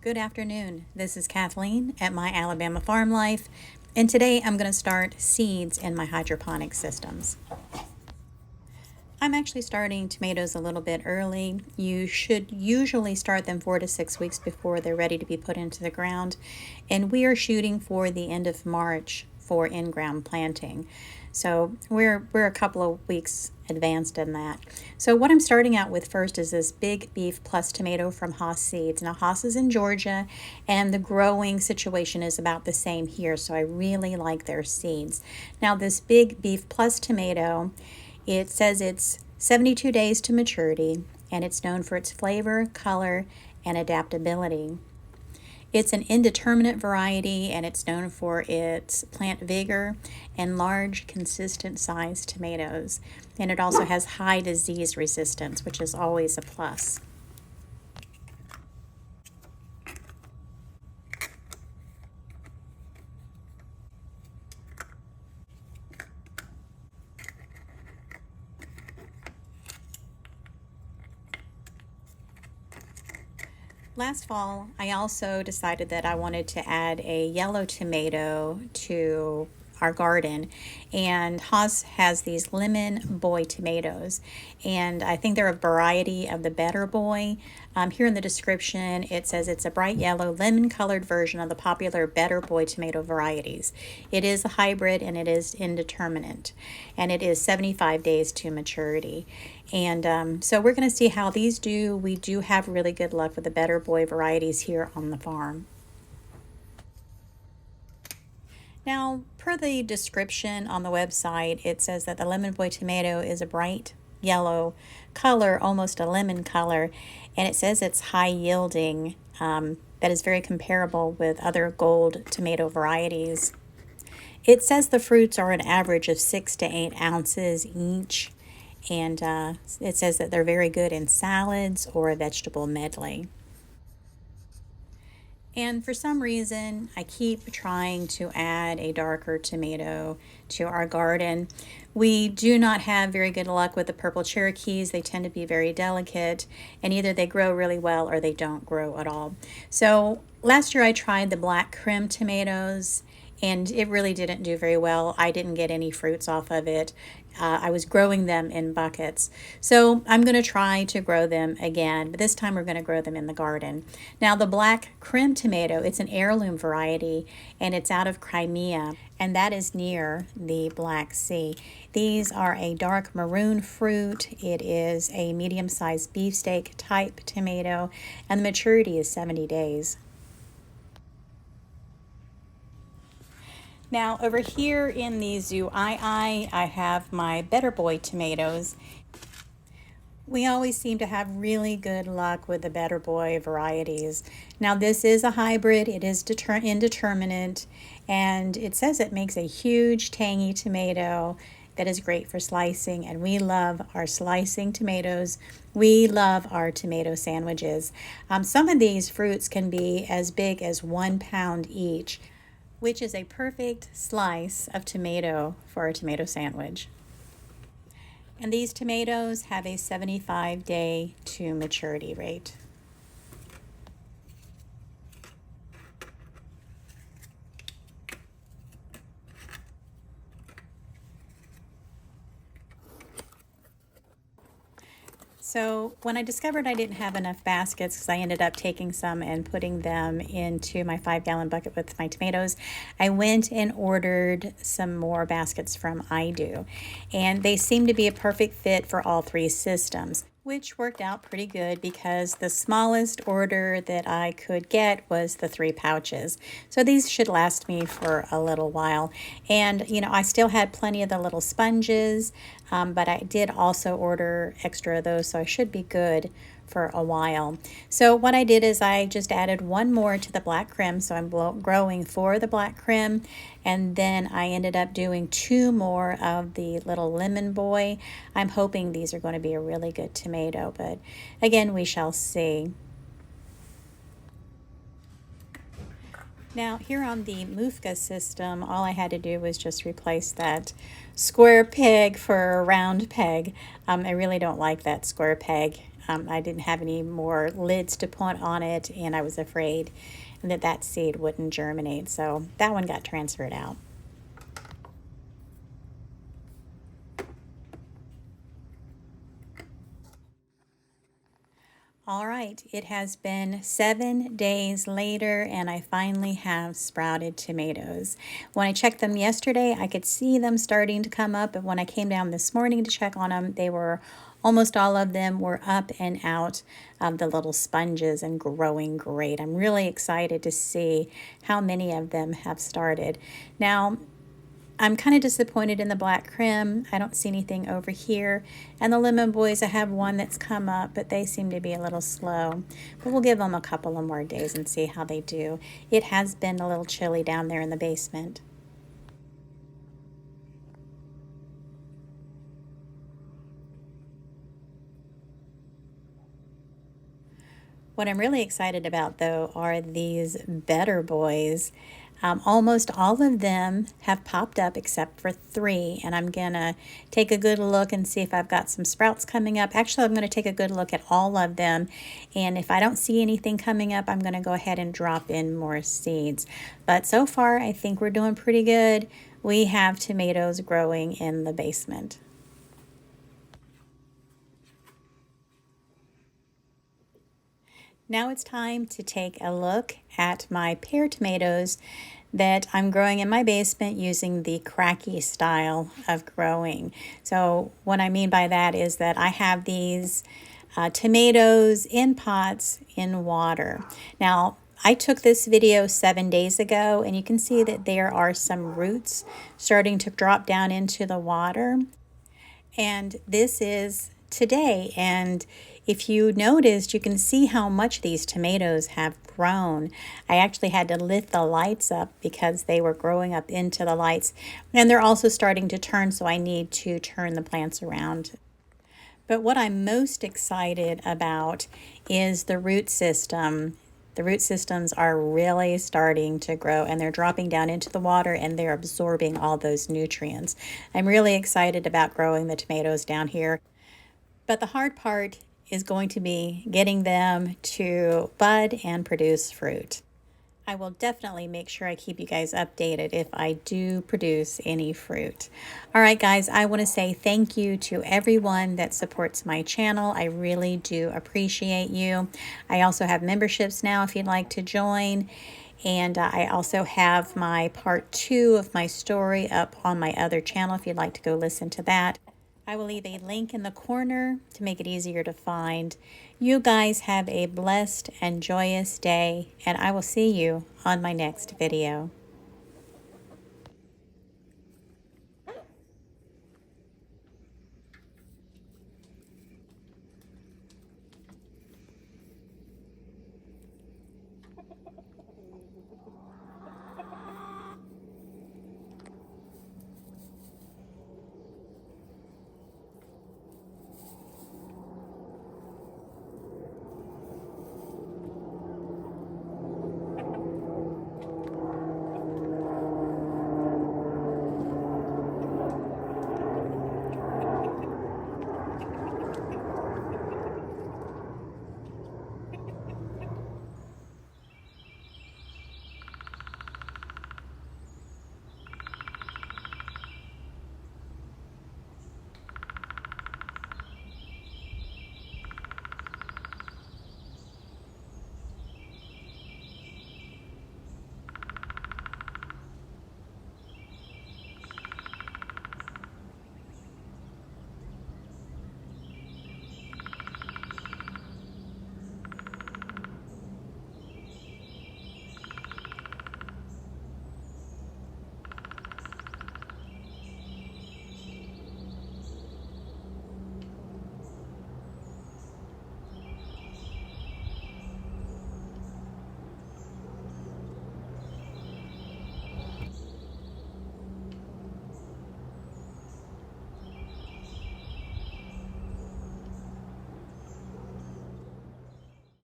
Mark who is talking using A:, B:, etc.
A: Good afternoon. This is Kathleen at My Alabama Farm Life, and today I'm going to start seeds in my hydroponic systems. I'm actually starting tomatoes a little bit early. You should usually start them 4 to 6 weeks before they're ready to be put into the ground, and we are shooting for the end of March for in-ground planting. So we're a couple of weeks advanced in that. So what I'm starting out with first is this Big Beef Plus tomato from Haas Seeds. Now Haas is in Georgia, and the growing situation is about the same here, so I really like their seeds. Now this Big Beef Plus tomato, it says it's 72 days to maturity, and it's known for its flavor, color, and adaptability. It's an indeterminate variety, and it's known for its plant vigor and large, consistent sized tomatoes. And it also has high disease resistance, which is always a plus. Last fall, I also decided that I wanted to add a yellow tomato to our garden, and Haas has these lemon boy tomatoes, and I think they're a variety of the Better Boy. Here in the description it says it's a bright yellow lemon colored version of the popular Better Boy tomato varieties. It is a hybrid and it is indeterminate, and it is 75 days to maturity. And so we're going to see how these do. We do have really good luck with the Better Boy varieties here on the farm. Now, per the description on the website, it says that the Lemon Boy tomato is a bright yellow color, almost a lemon color, and it says it's high yielding. That is very comparable with other gold tomato varieties. It says the fruits are an average of 6 to 8 ounces each, and it says that they're very good in salads or a vegetable medley. And for some reason, I keep trying to add a darker tomato to our garden. We do not have very good luck with the purple Cherokees. They tend to be very delicate, and either they grow really well or they don't grow at all. So last year I tried the black Krim tomatoes, and it really didn't do very well. I didn't get any fruits off of it. I was growing them in buckets. So I'm going to try to grow them again, but this time we're going to grow them in the garden. Now the black Krim tomato, it's an heirloom variety, and it's out of Crimea, and that is near the Black Sea. These are a dark maroon fruit. It is a medium-sized beefsteak type tomato, and the maturity is 70 days. Now over here in the Zoo I have my Better Boy tomatoes. We always seem to have really good luck with the Better Boy varieties. Now this is a hybrid, it is indeterminate, and it says it makes a huge tangy tomato that is great for slicing, and we love our slicing tomatoes. We love our tomato sandwiches. Some of these fruits can be as big as 1 pound each, which is a perfect slice of tomato for a tomato sandwich. And these tomatoes have a 75-day to maturity rate. So when I discovered I didn't have enough baskets, because I ended up taking some and putting them into my 5-gallon bucket with my tomatoes, I went and ordered some more baskets from iDo. And they seem to be a perfect fit for all 3 systems, which worked out pretty good because the smallest order that I could get was the 3 pouches. So these should last me for a little while. And, you know, I still had plenty of the little sponges, but I did also order extra of those, so I should be good for a while. So what I did is I just added 1 more to the black Krim, so I'm growing 4 of the black Krim, and then I ended up doing 2 more of the little Lemon Boy. I'm hoping these are going to be a really good tomato, but again, we shall see. Now here on the MOFA system, all I had to do was just replace that square peg for a round peg. I really don't like that square peg. I didn't have any more lids to put on it, and I was afraid that that seed wouldn't germinate. So that one got transferred out. All right, it has been 7 days later and I finally have sprouted tomatoes. When I checked them yesterday, I could see them starting to come up, but when I came down this morning to check on them, they were almost all of them were up and out of the little sponges and growing great. I'm really excited to see how many of them have started. Now, I'm kind of disappointed in the black creme. I don't see anything over here. And the lemon boys, I have one that's come up, but they seem to be a little slow. But we'll give them a couple of more days and see how they do. It has been a little chilly down there in the basement. What I'm really excited about, though, are these better boys. Almost all of them have popped up except for 3, and I'm gonna take a good look and see if I've got some sprouts coming up. Actually, I'm gonna take a good look at all of them, and if I don't see anything coming up, I'm gonna go ahead and drop in more seeds. But so far, I think we're doing pretty good. We have tomatoes growing in the basement. Now it's time to take a look at my pear tomatoes that I'm growing in my basement using the kratky style of growing. So what I mean by that is that I have these tomatoes in pots in water. Now, I took this video 7 days ago, and you can see that there are some roots starting to drop down into the water. And this is today, and if you noticed, you can see how much these tomatoes have grown. I actually had to lift the lights up because they were growing up into the lights, and they're also starting to turn, so I need to turn the plants around. But what I'm most excited about is the root system. The root systems are really starting to grow, and they're dropping down into the water and they're absorbing all those nutrients. I'm really excited about growing the tomatoes down here. But the hard part is going to be getting them to bud and produce fruit. I will definitely make sure I keep you guys updated if I do produce any fruit. All right, guys, I want to say thank you to everyone that supports my channel. I really do appreciate you. I also have memberships now if you'd like to join. And I also have my part 2 of my story up on my other channel if you'd like to go listen to that. I will leave a link in the corner to make it easier to find. You guys have a blessed and joyous day, and I will see you on my next video.